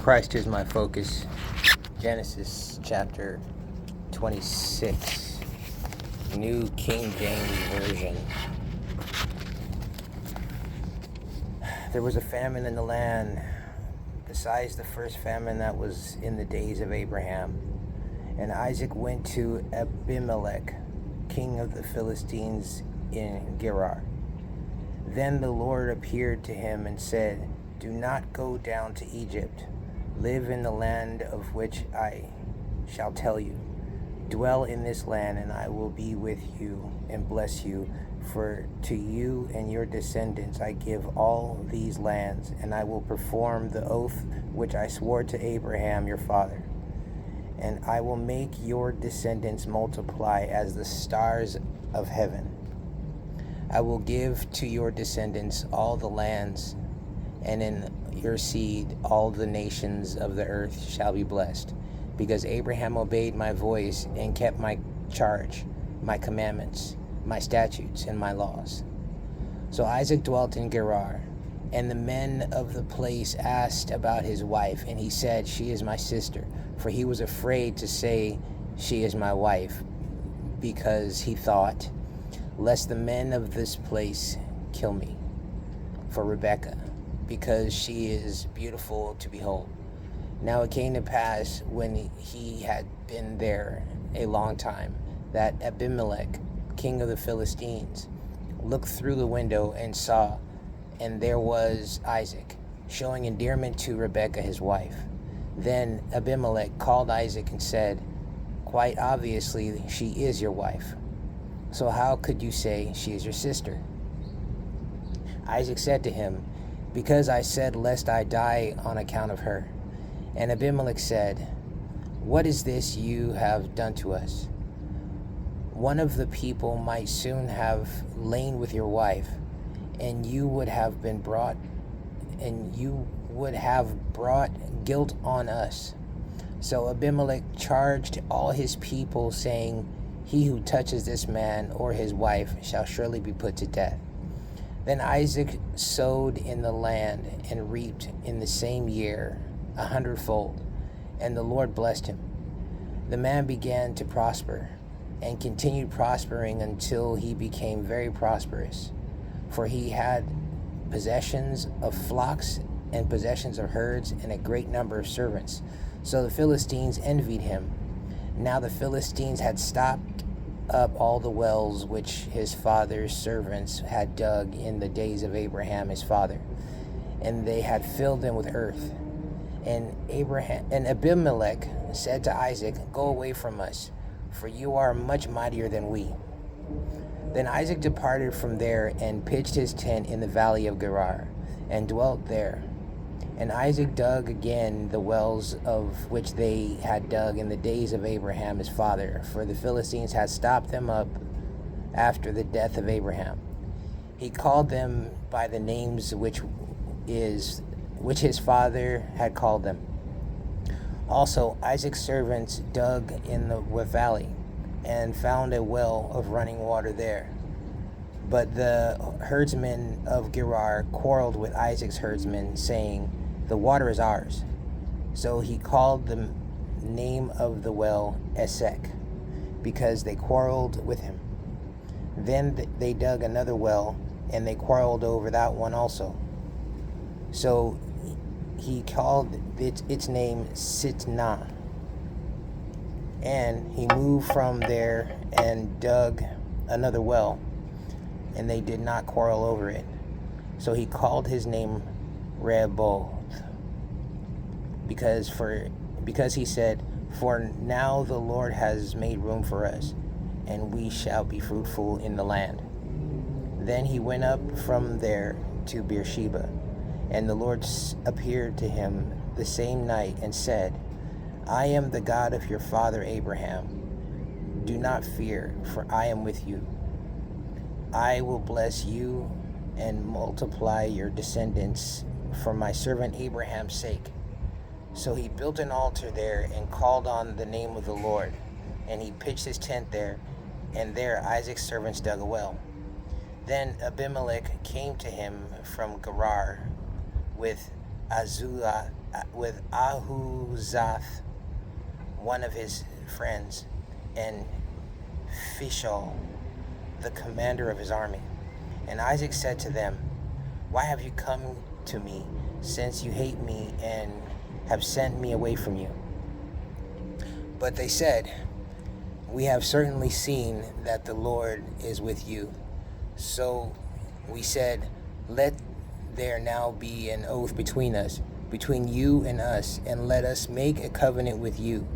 Christ is my focus. Genesis chapter 26, New King James Version. There was a famine in the land, besides the first famine that was in the days of Abraham. And Isaac went to Abimelech, king of the Philistines, in Gerar. Then the Lord appeared to him and said, "Do not go down to Egypt. Live in the land of which I shall tell you. Dwell in this land, and I will be with you and bless you. For to you and your descendants I give all these lands, and I will perform the oath which I swore to Abraham your father. And I will make your descendants multiply as the stars of heaven. I will give to your descendants all the lands, and in your seed all the nations of the earth shall be blessed, because Abraham obeyed my voice and kept my charge, my commandments, my statutes, and my laws." So Isaac dwelt in Gerar, and the men of the place asked about his wife, and he said, "She is my sister," for he was afraid to say, "She is my wife," because he thought, "Lest the men of this place kill me for Rebekah, because she is beautiful to behold." Now it came to pass, when he had been there a long time, that Abimelech, king of the Philistines, looked through the window and saw, and there was Isaac, showing endearment to Rebekah his wife. Then Abimelech called Isaac and said, "Quite obviously she is your wife. So how could you say she is your sister?" Isaac said to him, "Because I said, lest I die on account of her." And Abimelech said, "What is this you have done to us? One of the people might soon have lain with your wife, and you would have brought guilt on us." So Abimelech charged all his people, saying, "He who touches this man or his wife shall surely be put to death." Then Isaac sowed in the land and reaped in the same year 100-fold, and the Lord blessed him. The man began to prosper and continued prospering until he became very prosperous, for he had possessions of flocks and possessions of herds and a great number of servants. So the Philistines envied him. Now the Philistines had stopped up all the wells which his father's servants had dug in the days of Abraham his father, and they had filled them with earth. And Abimelech said to Isaac, "Go away from us, for you are much mightier than we." Then Isaac departed from there and pitched his tent in the valley of Gerar, and dwelt there. And Isaac dug again the wells of which they had dug in the days of Abraham his father, for the Philistines had stopped them up after the death of Abraham. He called them by the names which his father had called them. Also Isaac's servants dug in the valley, and found a well of running water there. But the herdsmen of Gerar quarreled with Isaac's herdsmen, saying, "The water is ours." So he called the name of the well Esek, because they quarreled with him. Then they dug another well, and they quarreled over that one also. So he called its name Sitnah. And he moved from there and dug another well, and they did not quarrel over it. So he called his name Rehoboth, because he said, "For now the Lord has made room for us, and we shall be fruitful in the land." Then he went up from there to Beersheba, and the Lord appeared to him the same night and said, "I am the God of your father Abraham. Do not fear, for I am with you. I will bless you and multiply your descendants for my servant Abraham's sake." So he built an altar there and called on the name of the Lord, and he pitched his tent there, and there Isaac's servants dug a well. Then Abimelech came to him from Gerar with Ahuzath, one of his friends, and Phishol, the commander of his army. And Isaac said to them, "Why have you come to me, since you hate me and have sent me away from you?" But they said, "We have certainly seen that the Lord is with you." So we said, "Let there now be an oath between us, between you and us, and let us make a covenant with you,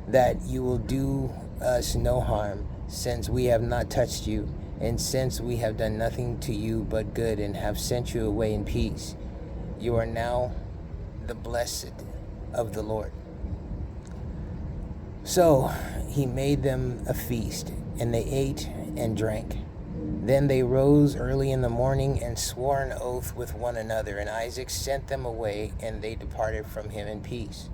that you will do us no harm, since we have not touched you, and since we have done nothing to you but good, and have sent you away in peace. You are now the blessed of the Lord." So he made them a feast, and they ate and drank. Then they rose early in the morning and swore an oath with one another, and Isaac sent them away, and they departed from him in peace.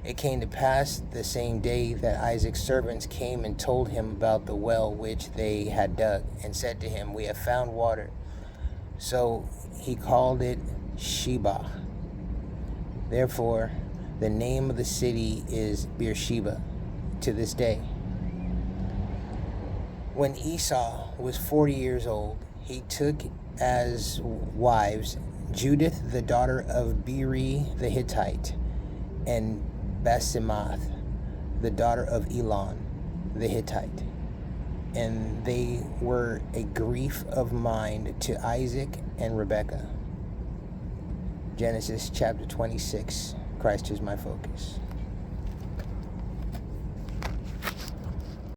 It came to pass the same day that Isaac's servants came and told him about the well which they had dug, and said to him, "We have found water." So he called it Sheba. Therefore, the name of the city is Beersheba to this day. When Esau was 40 years old, he took as wives Judith, the daughter of Beeri the Hittite, and Basemath, the daughter of Elon the Hittite. And they were a grief of mind to Isaac and Rebekah. Genesis chapter 26. Christ is my focus.